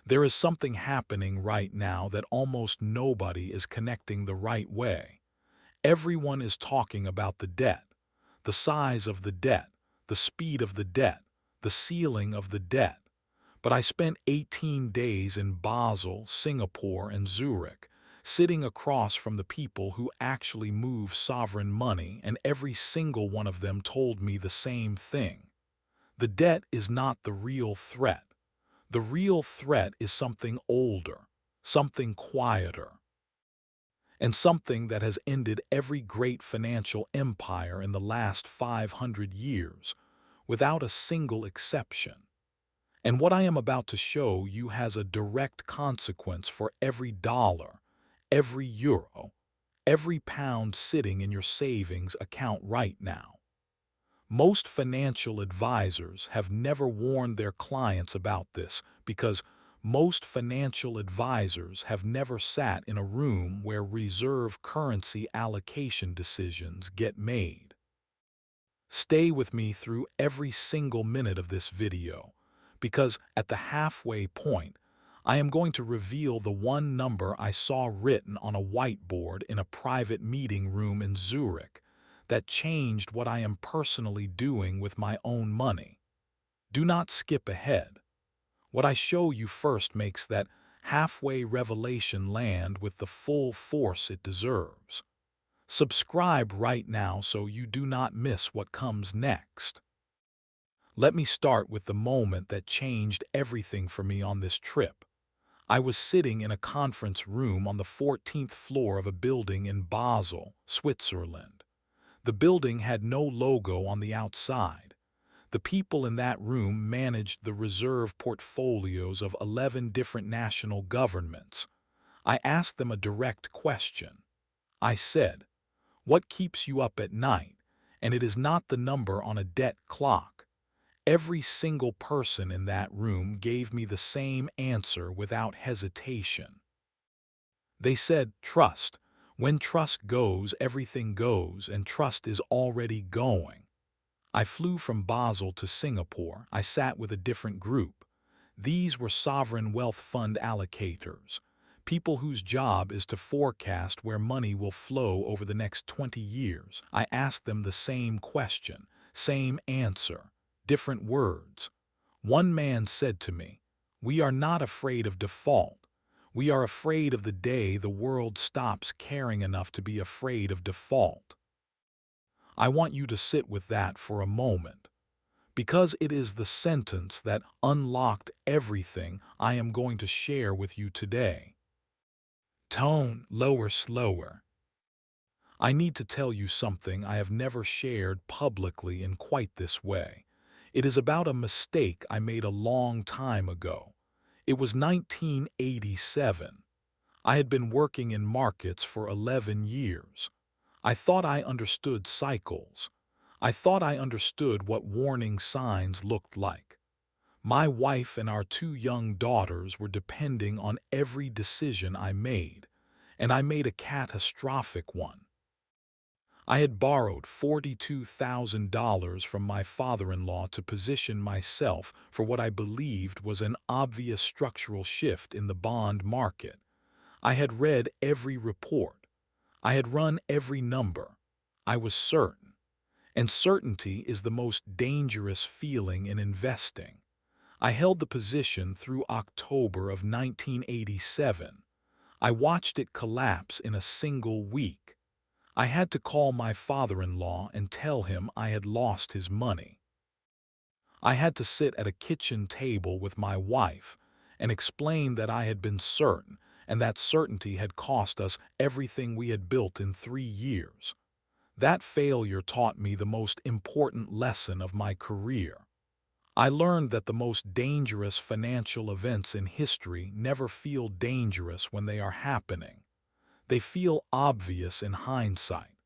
There is something happening right now that almost nobody is connecting the right way. Everyone is talking about the debt, the size of the debt, the speed of the debt, the ceiling of the debt. But I spent 18 days in Basel, Singapore, and Zurich, sitting across from the people who actually move sovereign money, and every single one of them told me the same thing. The debt is not the real threat. The real threat is something older, something quieter, and something that has ended every great financial empire in the last 500 years, without a single exception. And what I am about to show you has a direct consequence for every dollar, every euro, every pound sitting in your savings account right now. Most financial advisors have never warned their clients about this because most financial advisors have never sat in a room where reserve currency allocation decisions get made. Stay with me through every single minute of this video, because at the halfway point, I am going to reveal the one number I saw written on a whiteboard in a private meeting room in Zurich that changed what I am personally doing with my own money. Do not skip ahead. What I show you first makes that halfway revelation land with the full force it deserves. Subscribe right now so you do not miss what comes next. Let me start with the moment that changed everything for me on this trip. I was sitting in a conference room on the 14th floor of a building in Basel, Switzerland. The building had no logo on the outside. The people in that room managed the reserve portfolios of 11 different national governments. I asked them a direct question. I said, "What keeps you up at night?" And it is not the number on a debt clock. Every single person in that room gave me the same answer without hesitation. They said, "Trust. When trust goes, everything goes, and trust is already going." I flew from Basel to Singapore. I sat with a different group. These were sovereign wealth fund allocators, people whose job is to forecast where money will flow over the next 20 years. I asked them the same question, same answer, different words. One man said to me, "We are not afraid of default. We are afraid of the day the world stops caring enough to be afraid of default." I want you to sit with that for a moment, because it is the sentence that unlocked everything I am going to share with you today. Tone, lower, slower. I need to tell you something I have never shared publicly in quite this way. It is about a mistake I made a long time ago. It was 1987. I had been working in markets for 11 years. I thought I understood cycles. I thought I understood what warning signs looked like. My wife and our two young daughters were depending on every decision I made, and I made a catastrophic one. I had borrowed $42,000 from my father-in-law to position myself for what I believed was an obvious structural shift in the bond market. I had read every report. I had run every number. I was certain. And certainty is the most dangerous feeling in investing. I held the position through October of 1987. I watched it collapse in a single week. I had to call my father-in-law and tell him I had lost his money. I had to sit at a kitchen table with my wife and explain that I had been certain, and that certainty had cost us everything we had built in 3 years. That failure taught me the most important lesson of my career. I learned that the most dangerous financial events in history never feel dangerous when they are happening. They feel obvious in hindsight.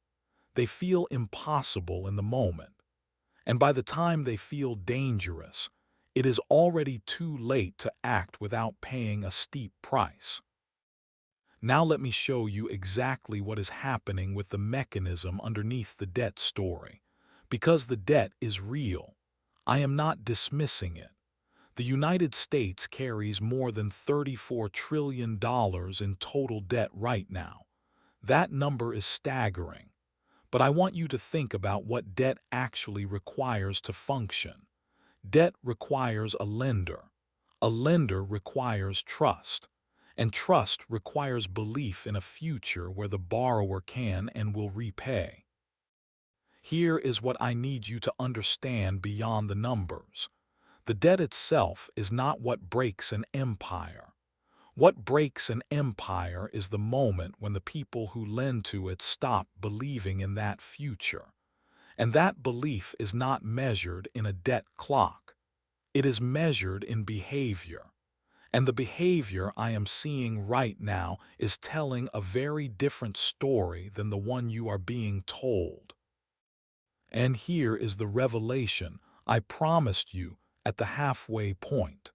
They feel impossible in the moment. And by the time they feel dangerous, it is already too late to act without paying a steep price. Now let me show you exactly what is happening with the mechanism underneath the debt story. Because the debt is real, I am not dismissing it. The United States carries more than $34 trillion in total debt right now. That number is staggering. But I want you to think about what debt actually requires to function. Debt requires a lender. A lender requires trust. And trust requires belief in a future where the borrower can and will repay. Here is what I need you to understand beyond the numbers. The debt itself is not what breaks an empire. What breaks an empire is the moment when the people who lend to it stop believing in that future. And that belief is not measured in a debt clock. It is measured in behavior. And the behavior I am seeing right now is telling a very different story than the one you are being told. And here is the revelation I promised you at the halfway point.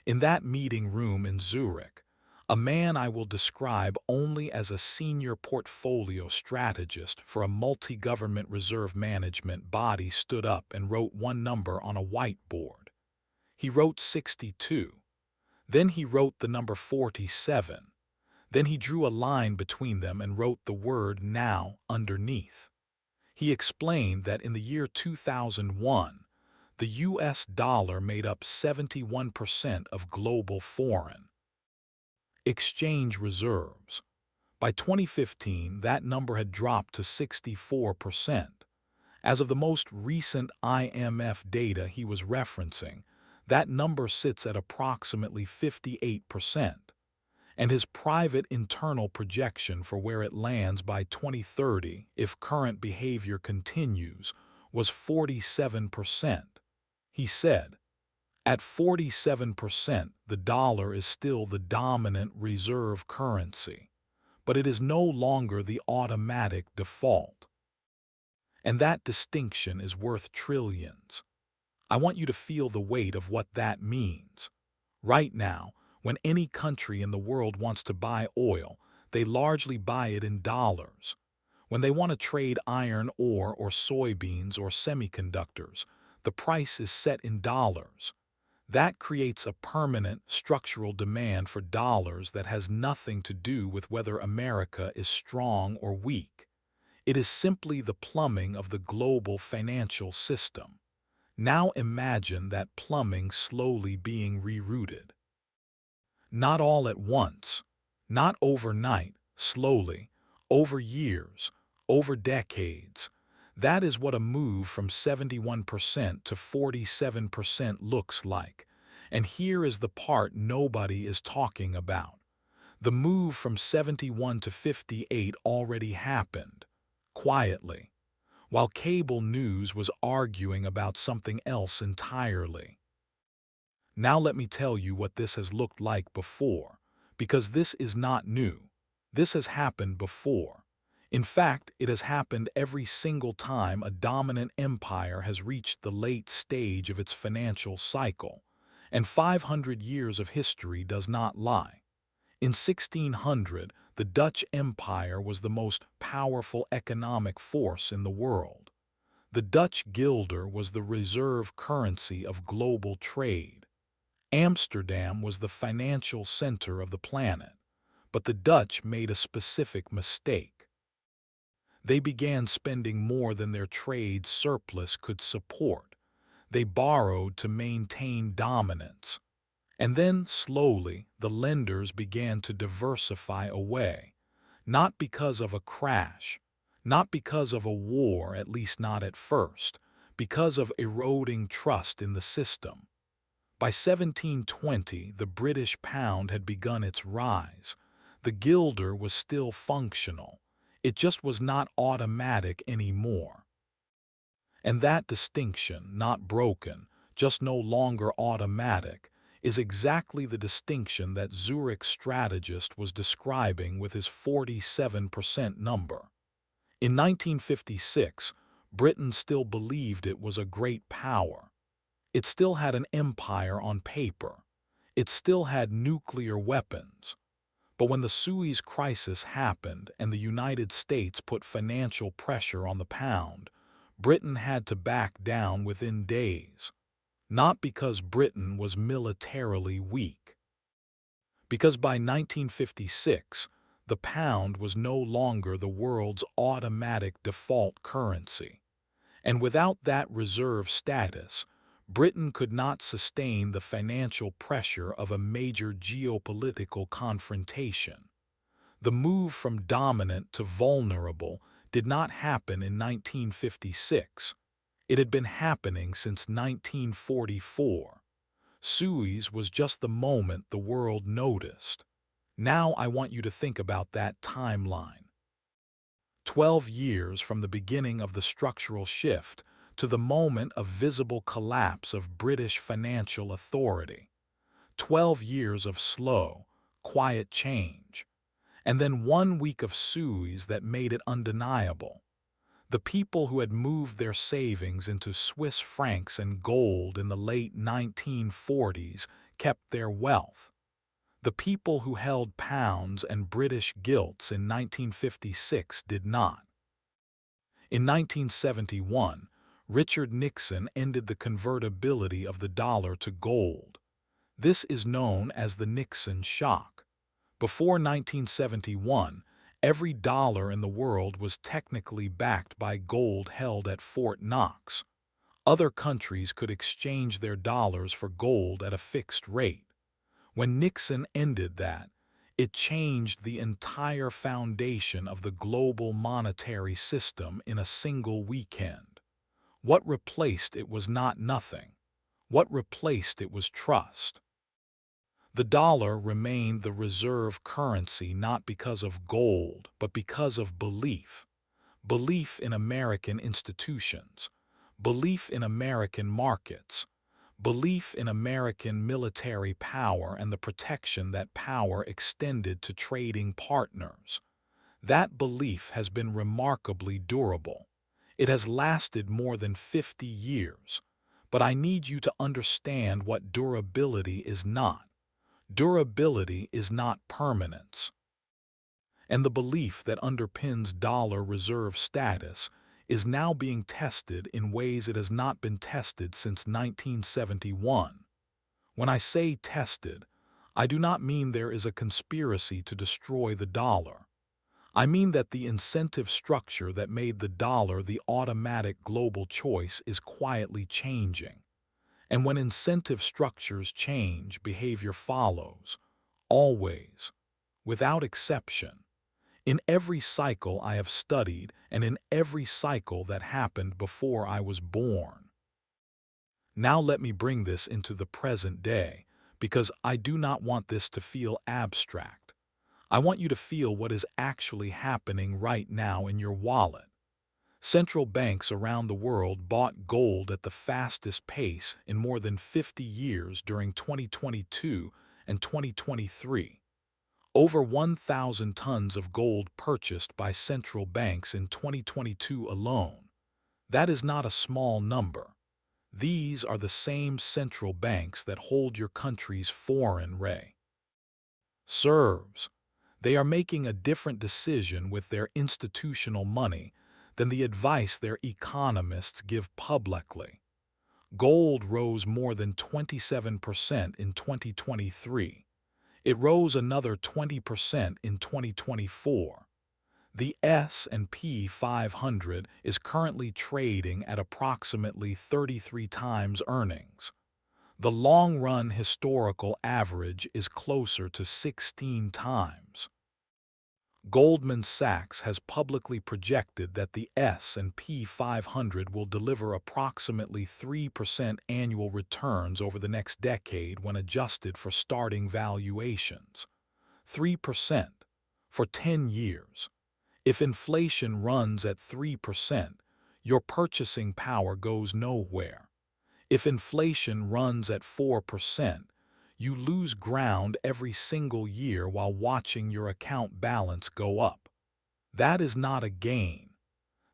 In that meeting room in Zurich, a man I will describe only as a senior portfolio strategist for a multi-government reserve management body stood up and wrote one number on a whiteboard. He wrote 62. Then he wrote the number 47. Then he drew a line between them and wrote the word now underneath. He explained that in the year 2001, the US dollar made up 71% of global foreign exchange reserves. By 2015, that number had dropped to 64%. As of the most recent IMF data he was referencing, that number sits at approximately 58%. And his private internal projection for where it lands by 2030, if current behavior continues, was 47%. He said, at 47%, the dollar is still the dominant reserve currency, but it is no longer the automatic default. And that distinction is worth trillions. I want you to feel the weight of what that means. Right now, when any country in the world wants to buy oil, they largely buy it in dollars. When they want to trade iron ore or soybeans or semiconductors, the price is set in dollars. That creates a permanent structural demand for dollars that has nothing to do with whether America is strong or weak. It is simply the plumbing of the global financial system. Now imagine that plumbing slowly being rerouted. Not all at once, not overnight, slowly, over years, over decades. That is what a move from 71% to 47% looks like. And here is the part nobody is talking about. The move from 71 to 58 already happened, quietly, while cable news was arguing about something else entirely. Now let me tell you what this has looked like before, because this is not new. This has happened before. In fact, it has happened every single time a dominant empire has reached the late stage of its financial cycle, and 500 years of history does not lie. In 1600, the Dutch Empire was the most powerful economic force in the world. The Dutch guilder was the reserve currency of global trade. Amsterdam was the financial center of the planet, but the Dutch made a specific mistake. They began spending more than their trade surplus could support. They borrowed to maintain dominance. And then, slowly, the lenders began to diversify away, not because of a crash, not because of a war, at least not at first, because of eroding trust in the system. By 1720, the British pound had begun its rise. The guilder was still functional. It just was not automatic anymore. And that distinction, not broken, just no longer automatic, is exactly the distinction that Zurich strategist was describing with his 47% number. In 1956, Britain still believed it was a great power. It still had an empire on paper. It still had nuclear weapons. But when the Suez Crisis happened and the United States put financial pressure on the pound, Britain had to back down within days. not because Britain was militarily weak. Because by 1956, the pound was no longer the world's automatic default currency. And without that reserve status, Britain could not sustain the financial pressure of a major geopolitical confrontation. The move from dominant to vulnerable did not happen in 1956. It had been happening since 1944. Suez was just the moment the world noticed. Now I want you to think about that timeline. 12 years from the beginning of the structural shift to the moment of visible collapse of British financial authority. 12 years of slow, quiet change. And then 1 week of Suez that made it undeniable. The people who had moved their savings into Swiss francs and gold in the late 1940s kept their wealth. The people who held pounds and British gilts in 1956 did not. In 1971, Richard Nixon ended the convertibility of the dollar to gold. This is known as the Nixon shock. Before 1971, every dollar in the world was technically backed by gold held at Fort Knox. Other countries could exchange their dollars for gold at a fixed rate. When Nixon ended that, it changed the entire foundation of the global monetary system in a single weekend. What replaced it was not nothing. What replaced it was trust. The dollar remained the reserve currency not because of gold, but because of belief. Belief in American institutions. Belief in American markets. Belief in American military power and the protection that power extended to trading partners. That belief has been remarkably durable. It has lasted more than 50 years. But I need you to understand what durability is not. Durability is not permanence. And the belief that underpins dollar reserve status is now being tested in ways it has not been tested since 1971. When I say tested, I do not mean there is a conspiracy to destroy the dollar. I mean that the incentive structure that made the dollar the automatic global choice is quietly changing. And when incentive structures change, behavior follows. Always. Without exception. In every cycle I have studied, and in every cycle that happened before I was born. Now let me bring this into the present day, because I do not want this to feel abstract. I want you to feel what is actually happening right now in your wallet. Central banks around the world bought gold at the fastest pace in more than 50 years during 2022 and 2023. Over 1,000 tons of gold purchased by central banks in 2022 alone. That is not a small number. These are the same central banks that hold your country's foreign reserves. They are making a different decision with their institutional money than the advice their economists give publicly. Gold rose more than 27% in 2023. It rose another 20% in 2024. The S&P 500 is currently trading at approximately 33 times earnings. The long-run historical average is closer to 16 times. Goldman Sachs has publicly projected that the S&P 500 will deliver approximately 3% annual returns over the next decade when adjusted for starting valuations. 3% for 10 years. If inflation runs at 3%, your purchasing power goes nowhere. If inflation runs at 4%, you lose ground every single year while watching your account balance go up. That is not a gain.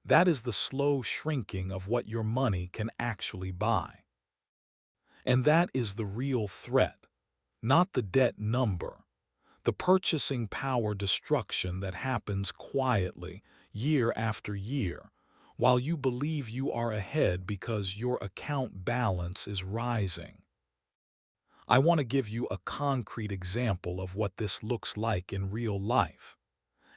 That is the slow shrinking of what your money can actually buy. And that is the real threat, not the debt number. The purchasing power destruction that happens quietly, year after year, while you believe you are ahead because your account balance is rising. I want to give you a concrete example of what this looks like in real life.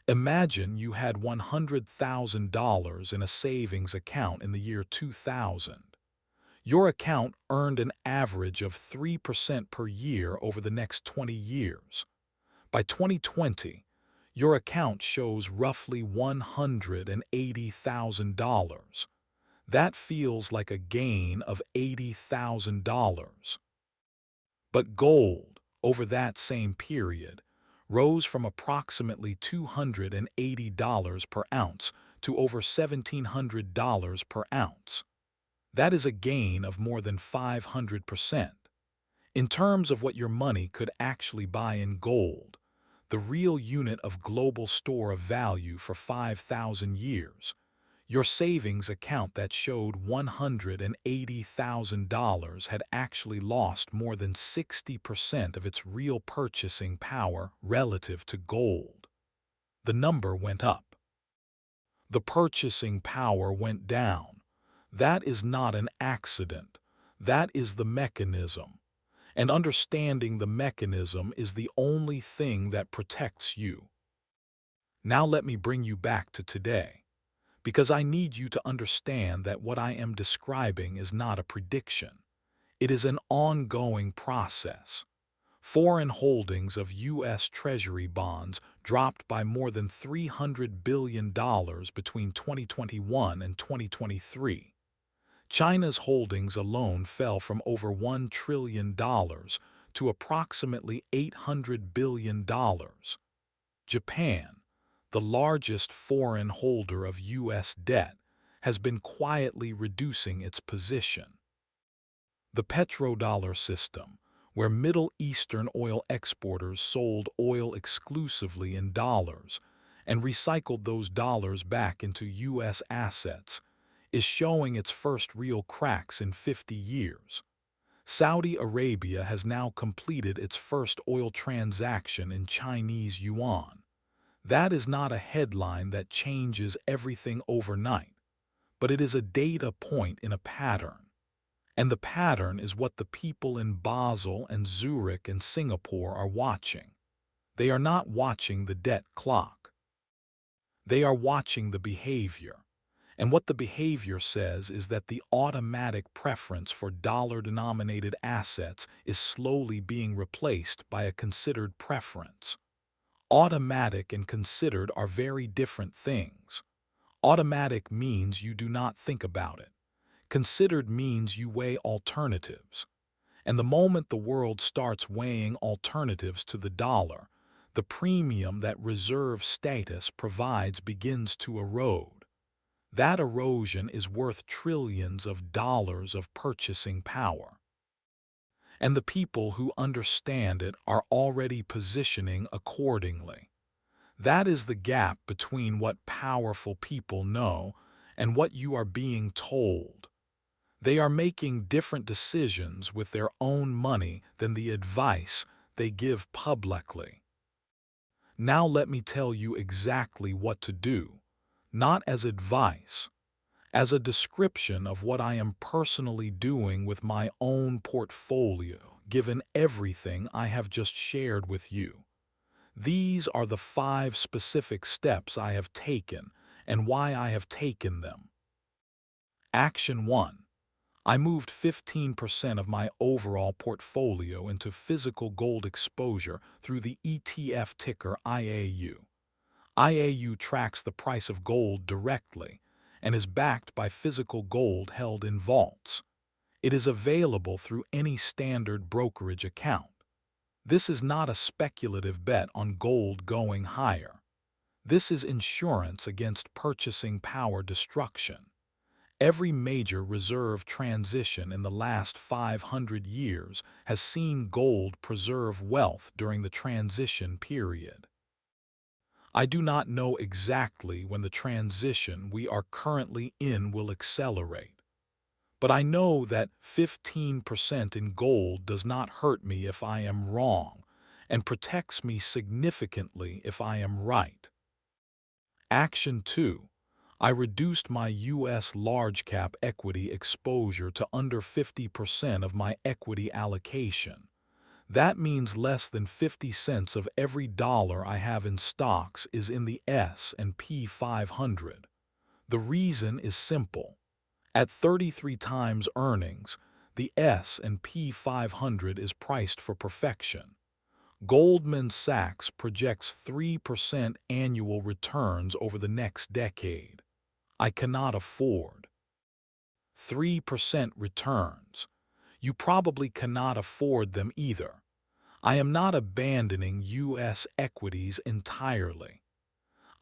Imagine you had $100,000 in a savings account in the year 2000. Your account earned an average of 3% per year over the next 20 years. By 2020, your account shows roughly $180,000. That feels like a gain of $80,000. But gold, over that same period, rose from approximately $280 per ounce to over $1,700 per ounce. That is a gain of more than 500%. In terms of what your money could actually buy in gold, the real unit of global store of value for 5,000 years, your savings account that showed $180,000 had actually lost more than 60% of its real purchasing power relative to gold. The number went up. The purchasing power went down. That is not an accident. That is the mechanism. And understanding the mechanism is the only thing that protects you. Now let me bring you back to today, because I need you to understand that what I am describing is not a prediction. It is an ongoing process. Foreign holdings of U.S. Treasury bonds dropped by more than $300 billion between 2021 and 2023. China's holdings alone fell from over $1 trillion to approximately $800 billion. Japan, the largest foreign holder of U.S. debt, has been quietly reducing its position. The petrodollar system, where Middle Eastern oil exporters sold oil exclusively in dollars and recycled those dollars back into U.S. assets, is showing its first real cracks in 50 years. Saudi Arabia has now completed its first oil transaction in Chinese yuan. That is not a headline that changes everything overnight, but it is a data point in a pattern. And the pattern is what the people in Basel and Zurich and Singapore are watching. They are not watching the debt clock. They are watching the behavior. And what the behavior says is that the automatic preference for dollar-denominated assets is slowly being replaced by a considered preference. Automatic and considered are very different things. Automatic means you do not think about it. Considered means you weigh alternatives. And the moment the world starts weighing alternatives to the dollar, the premium that reserve status provides begins to erode. That erosion is worth trillions of dollars of purchasing power. And the people who understand it are already positioning accordingly. That is the gap between what powerful people know and what you are being told. They are making different decisions with their own money than the advice they give publicly. Now let me tell you exactly what to do, not as advice, as a description of what I am personally doing with my own portfolio, given everything I have just shared with you. These are the 5 specific steps I have taken and why I have taken them. Action 1. I moved 15% of my overall portfolio into physical gold exposure through the ETF ticker IAU. IAU tracks the price of gold directly and is backed by physical gold held in vaults. It is available through any standard brokerage account. This is not a speculative bet on gold going higher. This is insurance against purchasing power destruction. Every major reserve transition in the last 500 years has seen gold preserve wealth during the transition period. I do not know exactly when the transition we are currently in will accelerate, but I know that 15% in gold does not hurt me if I am wrong and protects me significantly if I am right. Action 2. I reduced my U.S. large-cap equity exposure to under 50% of my equity allocation. That means less than 50 cents of every dollar I have in stocks is in the S&P 500. The reason is simple. At 33 times earnings, the S&P 500 is priced for perfection. Goldman Sachs projects 3% annual returns over the next decade. I cannot afford 3% returns. You probably cannot afford them either. I am not abandoning U.S. equities entirely.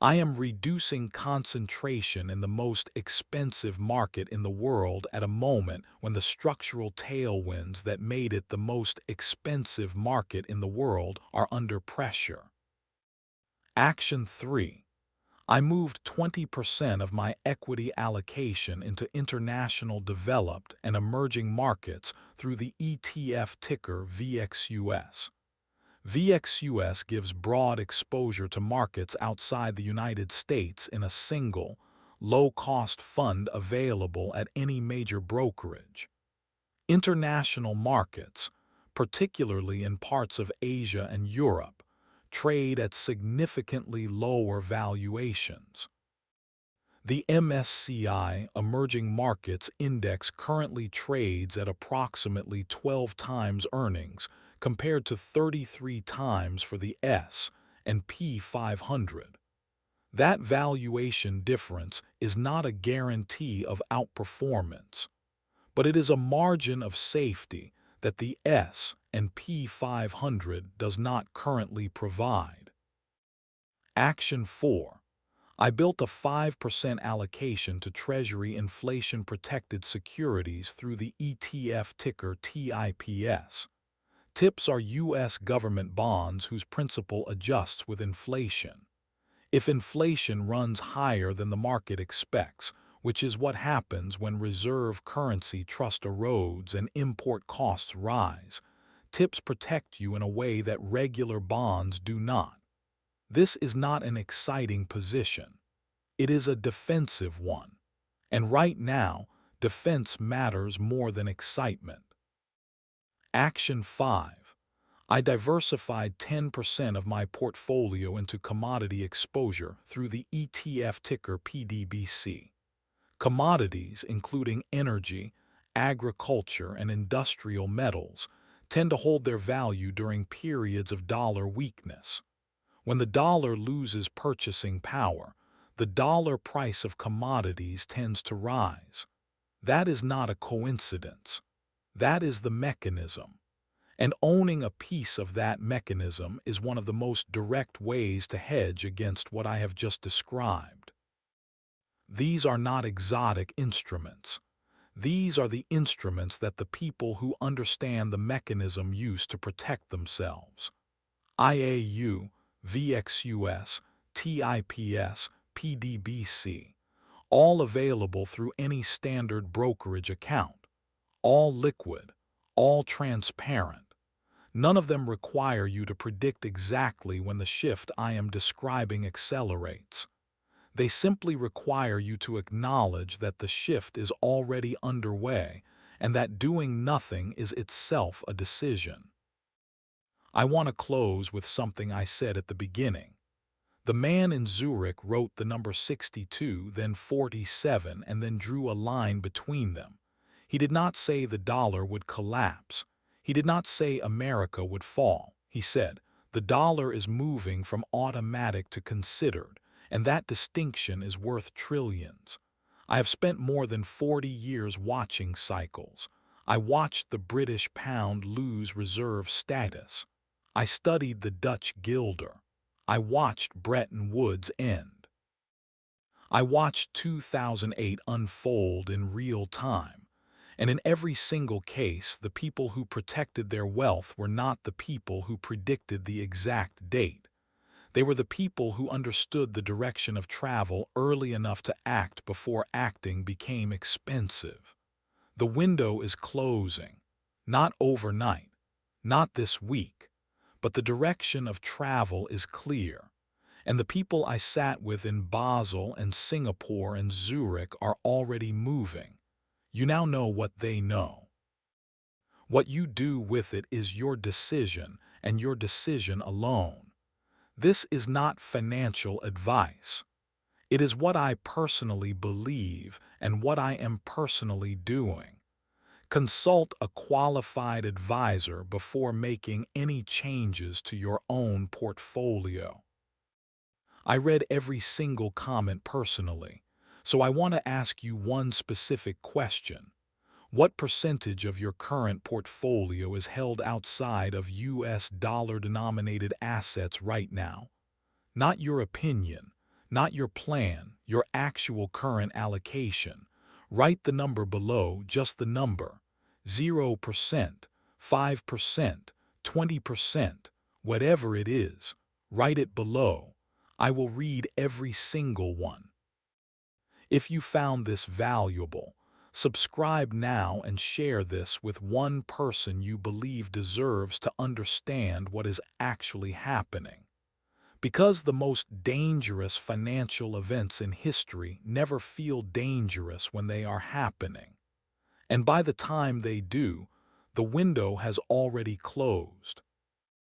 I am reducing concentration in the most expensive market in the world at a moment when the structural tailwinds that made it the most expensive market in the world are under pressure. Action 3. I moved 20% of my equity allocation into international developed and emerging markets through the ETF ticker VXUS. VXUS gives broad exposure to markets outside the United States in a single, low-cost fund available at any major brokerage. International markets, particularly in parts of Asia and Europe, trade at significantly lower valuations. The MSCI Emerging Markets Index currently trades at approximately 12 times earnings compared to 33 times for the S&P 500. That valuation difference is not a guarantee of outperformance, but it is a margin of safety that the S&P 500 does not currently provide. Action 4. I built a 5% allocation to Treasury inflation-protected securities through the ETF ticker TIPS. TIPS are U.S. government bonds whose principal adjusts with inflation. If inflation runs higher than the market expects, which is what happens when reserve currency trust erodes and import costs rise, TIPS protect you in a way that regular bonds do not. This is not an exciting position. It is a defensive one. And right now, defense matters more than excitement. Action 5. I diversified 10% of my portfolio into commodity exposure through the ETF ticker PDBC. Commodities, including energy, agriculture, and industrial metals, tend to hold their value during periods of dollar weakness. When the dollar loses purchasing power, the dollar price of commodities tends to rise. That is not a coincidence. That is the mechanism. And owning a piece of that mechanism is one of the most direct ways to hedge against what I have just described. These are not exotic instruments. These are the instruments that the people who understand the mechanism use to protect themselves. IAU, VXUS, TIPS, PDBC, all available through any standard brokerage account, all liquid, all transparent. None of them require you to predict exactly when the shift I am describing accelerates. They simply require you to acknowledge that the shift is already underway and that doing nothing is itself a decision. I want to close with something I said at the beginning. The man in Zurich wrote the number 62, then 47, and then drew a line between them. He did not say the dollar would collapse. He did not say America would fall. He said, the dollar is moving from automatic to considered, and that distinction is worth trillions. I have spent more than 40 years watching cycles. I watched the British pound lose reserve status. I studied the Dutch guilder. I watched Bretton Woods end. I watched 2008 unfold in real time. And in every single case, the people who protected their wealth were not the people who predicted the exact date. They were the people who understood the direction of travel early enough to act before acting became expensive. The window is closing, not overnight, not this week, but the direction of travel is clear. And the people I sat with in Basel and Singapore and Zurich are already moving. You now know what they know. What you do with it is your decision and your decision alone. This is not financial advice. It is what I personally believe and what I am personally doing. Consult a qualified advisor before making any changes to your own portfolio. I read every single comment personally, so I want to ask you one specific question. What percentage of your current portfolio is held outside of US dollar-denominated assets right now? Not your opinion, not your plan, your actual current allocation. Write the number below, just the number. 0%, 5%, 20%, whatever it is. Write it below. I will read every single one. If you found this valuable, subscribe now and share this with one person you believe deserves to understand what is actually happening. Because the most dangerous financial events in history never feel dangerous when they are happening. And by the time they do, the window has already closed.